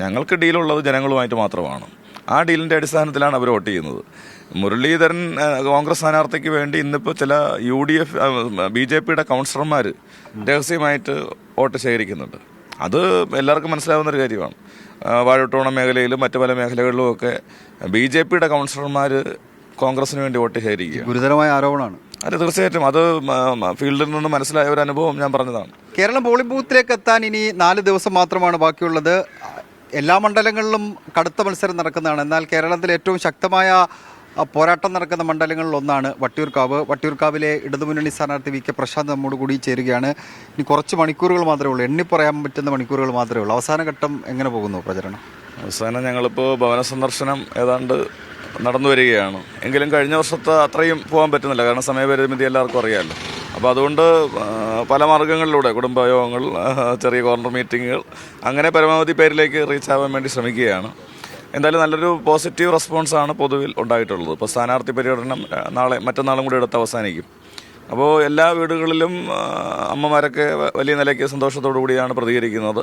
ഞങ്ങൾക്ക് ഡീലുള്ളത് ജനങ്ങളുമായിട്ട് മാത്രമാണ്. ആ ഡീലിൻ്റെ അടിസ്ഥാനത്തിലാണ് അവർ വോട്ട് ചെയ്യുന്നത്. മുരളീധരൻ കോൺഗ്രസ് സ്ഥാനാർത്ഥിക്ക് വേണ്ടി ഇന്നിപ്പോൾ ചില BJPയുടെ കൗൺസിലർമാർ രഹസ്യമായിട്ട് വോട്ട് ശേഖരിക്കുന്നുണ്ട്. അത് എല്ലാവർക്കും മനസ്സിലാവുന്നൊരു കാര്യമാണ്. വാഴത്തോണ മേഖലയിലും മറ്റു പല മേഖലകളിലുമൊക്കെ BJPയുടെ കൗൺസിലർമാർ കോൺഗ്രസിന് വേണ്ടി വോട്ട് ശേഖരിക്കുക ഗുരുതരമായ ആരോപണമാണ്. അല്ല, തീർച്ചയായിട്ടും അത് ഫീൽഡിൽ നിന്ന് മനസ്സിലായ ഒരു അനുഭവം ഞാൻ പറഞ്ഞതാണ്. കേരളം പോളിംഗ് ബൂത്തിലേക്ക് എത്താൻ ഇനി 4 ദിവസം മാത്രമാണ് ബാക്കിയുള്ളത്. എല്ലാ മണ്ഡലങ്ങളിലും കടുത്ത മത്സരം നടക്കുന്നതാണ്. എന്നാൽ കേരളത്തിൽ ഏറ്റവും ശക്തമായ പോരാട്ടം നടക്കുന്ന മണ്ഡലങ്ങളിൽ ഒന്നാണ് വട്ടിയൂർക്കാവ്. വട്ടിയൂർക്കാവിലെ ഇടതുമുന്നണി സ്ഥാനാർത്ഥി VK പ്രശാന്ത് നമ്മോട് കൂടി ചേരുകയാണ്. ഇനി കുറച്ച് മണിക്കൂറുകൾ മാത്രമേ ഉള്ളൂ, എണ്ണി പറയാൻ പറ്റുന്ന മണിക്കൂറുകൾ മാത്രമേ ഉള്ളൂ. അവസാന ഘട്ടം എങ്ങനെ പോകുന്നു പ്രചരണം? അവസാനം ഞങ്ങളിപ്പോൾ ഭവന സന്ദർശനം ഏതാണ്ട് നടന്നു വരികയാണ്. എങ്കിലും കഴിഞ്ഞ വർഷത്തെ അത്രയും പോകാൻ പറ്റുന്നില്ല, കാരണം സമയപരിമിതി എല്ലാവർക്കും അറിയാമല്ലോ. അപ്പോൾ അതുകൊണ്ട് പല മാർഗ്ഗങ്ങളിലൂടെ കുടുംബയോഗങ്ങൾ, ചെറിയ കോർണർ മീറ്റിങ്ങുകൾ, അങ്ങനെ പരമാവധി പേരിലേക്ക് റീച്ച് ആവാൻ വേണ്ടി ശ്രമിക്കുകയാണ്. എന്തായാലും നല്ലൊരു പോസിറ്റീവ് റെസ്പോൺസാണ് പൊതുവിൽ ഉണ്ടായിട്ടുള്ളത്. ഇപ്പോൾ സ്ഥാനാർത്ഥി പര്യടനം മറ്റന്നാളും കൂടി എടുത്ത് അവസാനിക്കും. അപ്പോൾ എല്ലാ വീടുകളിലും അമ്മമാരൊക്കെ വലിയ നിലയ്ക്ക് സന്തോഷത്തോടു കൂടിയാണ് പ്രതികരിക്കുന്നത്.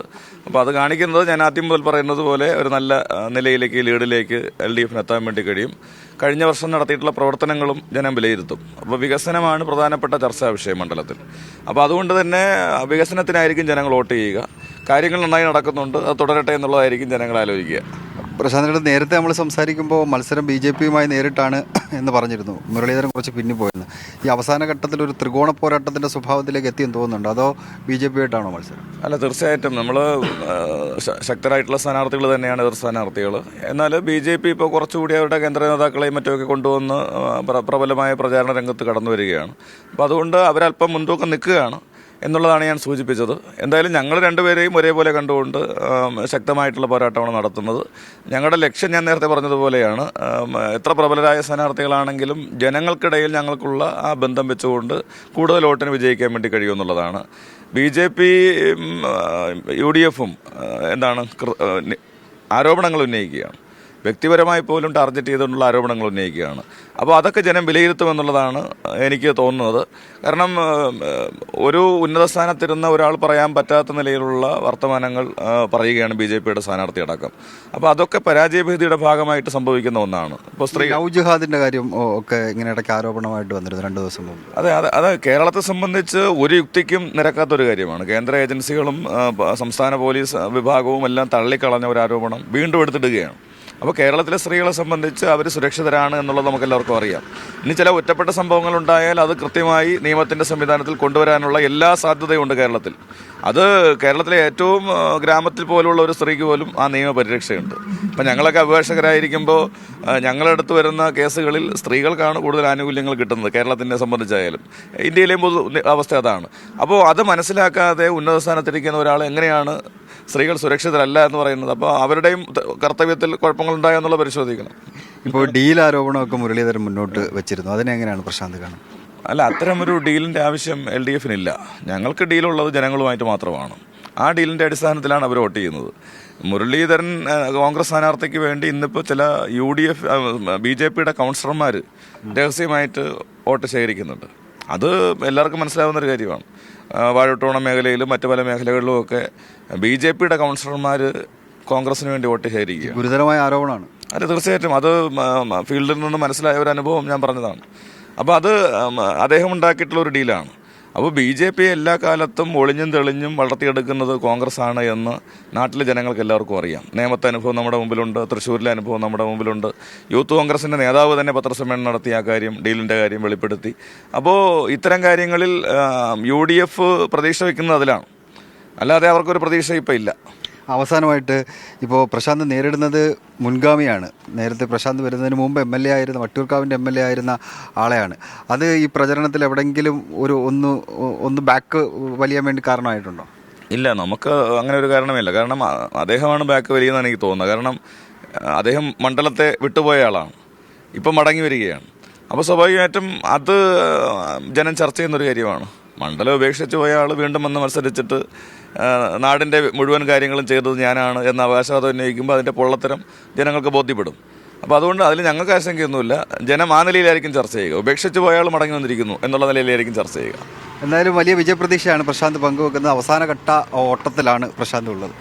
അപ്പോൾ അത് കാണിക്കുന്നത് ഞാൻ ആദ്യം മുതൽ പറയുന്നത് പോലെ ഒരു നല്ല നിലയിലേക്ക്, ലീഡിലേക്ക് LDFന് എത്താൻ വേണ്ടി കഴിയും. കഴിഞ്ഞ വർഷം നടത്തിയിട്ടുള്ള പ്രവർത്തനങ്ങളും ജനം വിലയിരുത്തും. അപ്പോൾ വികസനമാണ് പ്രധാനപ്പെട്ട ചർച്ചാ വിഷയം മണ്ഡലത്തിൽ. അപ്പോൾ അതുകൊണ്ട് തന്നെ വികസനത്തിനായിരിക്കും ജനങ്ങൾ വോട്ട് ചെയ്യുക. കാര്യങ്ങൾ നന്നായി നടക്കുന്നുണ്ട്, അത് തുടരട്ടെ എന്നുള്ളതായിരിക്കും ജനങ്ങൾ ആലോചിക്കുക. പ്രശാന്തിനോട് നേരത്തെ നമ്മൾ സംസാരിക്കുമ്പോൾ മത്സരം BJPയുമായി നേരിട്ടാണ് എന്ന് പറഞ്ഞിരുന്നു. മുരളീധരൻ കുറച്ച് പിന്നിപ്പോയെന്ന്. ഈ അവസാന ഘട്ടത്തിൽ ഒരു ത്രികോണ പോരാട്ടത്തിൻ്റെ സ്വഭാവത്തിലേക്ക് എത്തിയെന്ന് തോന്നുന്നുണ്ട്. അതോ BJPയായിട്ടാണോ മത്സരം? അല്ല, തീർച്ചയായിട്ടും നമ്മൾ ശക്തരായിട്ടുള്ള സ്ഥാനാർത്ഥികൾ തന്നെയാണ് എതിർ സ്ഥാനാർത്ഥികൾ. എന്നാൽ BJP ഇപ്പോൾ കുറച്ചുകൂടി അവരുടെ കേന്ദ്ര നേതാക്കളെയും മറ്റുമൊക്കെ കൊണ്ടുവന്ന് പ്രബലമായ പ്രചാരണ രംഗത്ത് കടന്നു വരികയാണ്. അപ്പോൾ അതുകൊണ്ട് അവരല്പം മുൻതൂക്കം നിൽക്കുകയാണ് എന്നുള്ളതാണ് ഞാൻ സൂചിപ്പിച്ചത്. എന്തായാലും ഞങ്ങൾ രണ്ടുപേരെയും ഒരേപോലെ കണ്ടുകൊണ്ട് ശക്തമായിട്ടുള്ള പോരാട്ടമാണ് നടത്തുന്നത്. ഞങ്ങളുടെ ലക്ഷ്യം ഞാൻ നേരത്തെ പറഞ്ഞതുപോലെയാണ്. എത്ര പ്രബലരായ സ്ഥാനാർത്ഥികളാണെങ്കിലും ജനങ്ങൾക്കിടയിൽ ഞങ്ങൾക്കുള്ള ആ ബന്ധം വെച്ചുകൊണ്ട് കൂടുതൽ വോട്ടിന് വിജയിക്കാൻ വേണ്ടി കഴിയുമെന്നുള്ളതാണ്. BJP UDFും ആരോപണങ്ങൾ ഉന്നയിക്കുകയാണ്. വ്യക്തിപരമായി പോലും ടാർഗറ്റ് ചെയ്തുകൊണ്ടുള്ള ആരോപണങ്ങൾ ഉന്നയിക്കുകയാണ്. അപ്പോൾ അതൊക്കെ ജനം വിലയിരുത്തുമെന്നുള്ളതാണ് എനിക്ക് തോന്നുന്നത്. കാരണം ഒരു ഉന്നത സ്ഥാനത്തിരുന്ന ഒരാൾ പറയാൻ പറ്റാത്ത നിലയിലുള്ള വർത്തമാനങ്ങൾ പറയുകയാണ് BJPയുടെ സ്ഥാനാർത്ഥി അടക്കം. അപ്പോൾ അതൊക്കെ പരാജയഭീതിയുടെ ഭാഗമായിട്ട് സംഭവിക്കുന്ന ഒന്നാണ്. ഇപ്പോൾ ജിഹാദിന്റെ കാര്യം ഒക്കെ ഇങ്ങനെ ഇടയ്ക്ക് ആരോപണമായിട്ട് വന്നിരുന്നു 2 ദിവസം മുമ്പ്. അതെ കേരളത്തെ സംബന്ധിച്ച് ഒരു യുക്തിക്കും നിരക്കാത്തൊരു കാര്യമാണ്. കേന്ദ്ര ഏജൻസികളും സംസ്ഥാന പോലീസ് വിഭാഗവും എല്ലാം തള്ളിക്കളഞ്ഞ ഒരു ആരോപണം വീണ്ടും എടുത്തിടുകയാണ്. അപ്പോൾ കേരളത്തിലെ സ്ത്രീകളെ സംബന്ധിച്ച് അവർ സുരക്ഷിതരാണ് എന്നുള്ളത് നമുക്ക് എല്ലാവർക്കും അറിയാം. ഇനി ചില ഒറ്റപ്പെട്ട സംഭവങ്ങൾ ഉണ്ടായാൽ അത് കൃത്യമായി നിയമത്തിൻ്റെ സംവിധാനത്തിൽ കൊണ്ടുവരാനുള്ള എല്ലാ സാധ്യതയുണ്ട് കേരളത്തിൽ. അത് കേരളത്തിലെ ഏറ്റവും ഗ്രാമത്തിൽ പോലുള്ള ഒരു സ്ത്രീക്ക് പോലും ആ നിയമപരിരക്ഷയുണ്ട്. ഇപ്പം ഞങ്ങളൊക്കെ അഭിഭാഷകരായിരിക്കുമ്പോൾ ഞങ്ങളടുത്ത് വരുന്ന കേസുകളിൽ സ്ത്രീകൾക്കാണ് കൂടുതൽ ആനുകൂല്യങ്ങൾ കിട്ടുന്നത്, കേരളത്തിനെ സംബന്ധിച്ചായാലും. ഇന്ത്യയിലെയും പൊതു അവസ്ഥ അതാണ്. അപ്പോൾ അത് മനസ്സിലാക്കാതെ ഉന്നത സ്ഥാനത്തിരിക്കുന്ന ഒരാൾ എങ്ങനെയാണ് സ്ത്രീകൾ സുരക്ഷിതരല്ല എന്ന് പറയുന്നത്? അപ്പോൾ അവരുടെയും കർത്തവ്യത്തിൽ കുഴപ്പങ്ങളുണ്ടായോ എന്നുള്ള പരിശോധിക്കണം. ഇപ്പോൾ ഡീൽ ആരോപണമൊക്കെ മുരളീധരൻ മുന്നോട്ട് വെച്ചിരുന്നു, അതിനെങ്ങനെയാണ് പ്രശാന്ത് കാണുന്നത്? അല്ല, അത്തരമൊരു ഡീലിൻ്റെ ആവശ്യം LDFനില്ല. ഞങ്ങൾക്ക് ഡീലുള്ളത് ജനങ്ങളുമായിട്ട് മാത്രമാണ്. ആ ഡീലിൻ്റെ അടിസ്ഥാനത്തിലാണ് അവർ വോട്ട് ചെയ്യുന്നത്. മുരളീധരൻ കോൺഗ്രസ് സ്ഥാനാർത്ഥിക്ക് വേണ്ടി ഇന്നിപ്പോൾ ചില BJPയുടെ കൗൺസിലർമാർ രഹസ്യമായിട്ട് വോട്ട് ശേഖരിക്കുന്നുണ്ട്. അത് എല്ലാവർക്കും മനസ്സിലാവുന്നൊരു കാര്യമാണ്. വാഴത്തോണ മേഖലയിലും മറ്റു പല മേഖലകളിലുമൊക്കെ BJPയുടെ കൗൺസിലർമാർ കോൺഗ്രസിന് വേണ്ടി വോട്ട് ശേഖരിക്കുക ഗുരുതരമായ ആരോപണമാണ്. അല്ല, തീർച്ചയായിട്ടും അത് ഫീൽഡിൽ നിന്ന് മനസ്സിലായ ഒരു അനുഭവം ഞാൻ പറഞ്ഞതാണ്. അപ്പോൾ അത് അദ്ദേഹം ഉണ്ടാക്കിയിട്ടുള്ള ഒരു ഡീലാണ്. അപ്പോൾ BJP എല്ലാ കാലത്തും ഒളിഞ്ഞും തെളിഞ്ഞും വളർത്തിയെടുക്കുന്നത് കോൺഗ്രസ് ആണ് എന്ന് നാട്ടിലെ ജനങ്ങൾക്ക് എല്ലാവർക്കും അറിയാം. നേമത്തെ അനുഭവം നമ്മുടെ മുമ്പിലുണ്ട്, തൃശ്ശൂരിലെ അനുഭവം നമ്മുടെ മുമ്പിലുണ്ട്. യൂത്ത് കോൺഗ്രസിൻ്റെ നേതാവ് തന്നെ പത്രസമ്മേളനം നടത്തി ആ കാര്യം, ഡീലിൻ്റെ കാര്യം വെളിപ്പെടുത്തി. അപ്പോൾ ഇത്തരം കാര്യങ്ങളിൽ UDF പ്രതീക്ഷ വയ്ക്കുന്നത് അതിലാണ്, അല്ലാതെ അവർക്കൊരു പ്രതീക്ഷ ഇപ്പം ഇല്ല. അവസാനമായിട്ട് ഇപ്പോൾ പ്രശാന്ത് നേരിടുന്നത് മുൻഗാമിയാണ്. നേരത്തെ പ്രശാന്ത് വരുന്നതിന് മുമ്പ് MLA ആയിരുന്ന, വട്ടിയൂർക്കാവിൻ്റെ MLA ആയിരുന്ന ആളെയാണ്. അത് ഈ പ്രചരണത്തിൽ എവിടെയെങ്കിലും ഒന്ന് ബാക്ക് വലിയാൻ വേണ്ടി കാരണമായിട്ടുണ്ടോ? ഇല്ല, നമുക്ക് അങ്ങനെ ഒരു കാരണമില്ല. കാരണം അദ്ദേഹമാണ് ബാക്ക് വലിയെന്ന് എനിക്ക് തോന്നുന്നത്. കാരണം അദ്ദേഹം മണ്ഡലത്തെ വിട്ടുപോയ ആളാണ്, ഇപ്പം മടങ്ങി വരികയാണ്. അപ്പോൾ സ്വാഭാവികമായിട്ടും അത് ജനം ചർച്ച ചെയ്യുന്നൊരു കാര്യമാണ്. മണ്ഡലം ഉപേക്ഷിച്ച് പോയ ആൾ വീണ്ടും വന്ന് മത്സരിച്ചിട്ട് നാടിൻ്റെ മുഴുവൻ കാര്യങ്ങളും ചെയ്തത് ഞാനാണ് എന്ന അവകാശവാദം ഉന്നയിക്കുമ്പോൾ അതിൻ്റെ പൊള്ളത്തരം ജനങ്ങൾക്ക് ബോധ്യപ്പെടും. അപ്പോൾ അതുകൊണ്ട് അതിൽ ഞങ്ങൾക്ക് ആശങ്കയൊന്നുമില്ല. ജനം ആ നിലയിലായിരിക്കും ചർച്ച ചെയ്യുക. ഉപേക്ഷിച്ച് പോയ ആൾ മടങ്ങി വന്നിരിക്കുന്നു എന്നുള്ള നിലയിലായിരിക്കും ചർച്ച ചെയ്യുക. എന്തായാലും വലിയ വിജയപ്രതീക്ഷയാണ് പ്രശാന്ത് പങ്കുവെക്കുന്നത്. അവസാന ഘട്ട ഓട്ടത്തിലാണ് പ്രശാന്ത് ഉള്ളത്.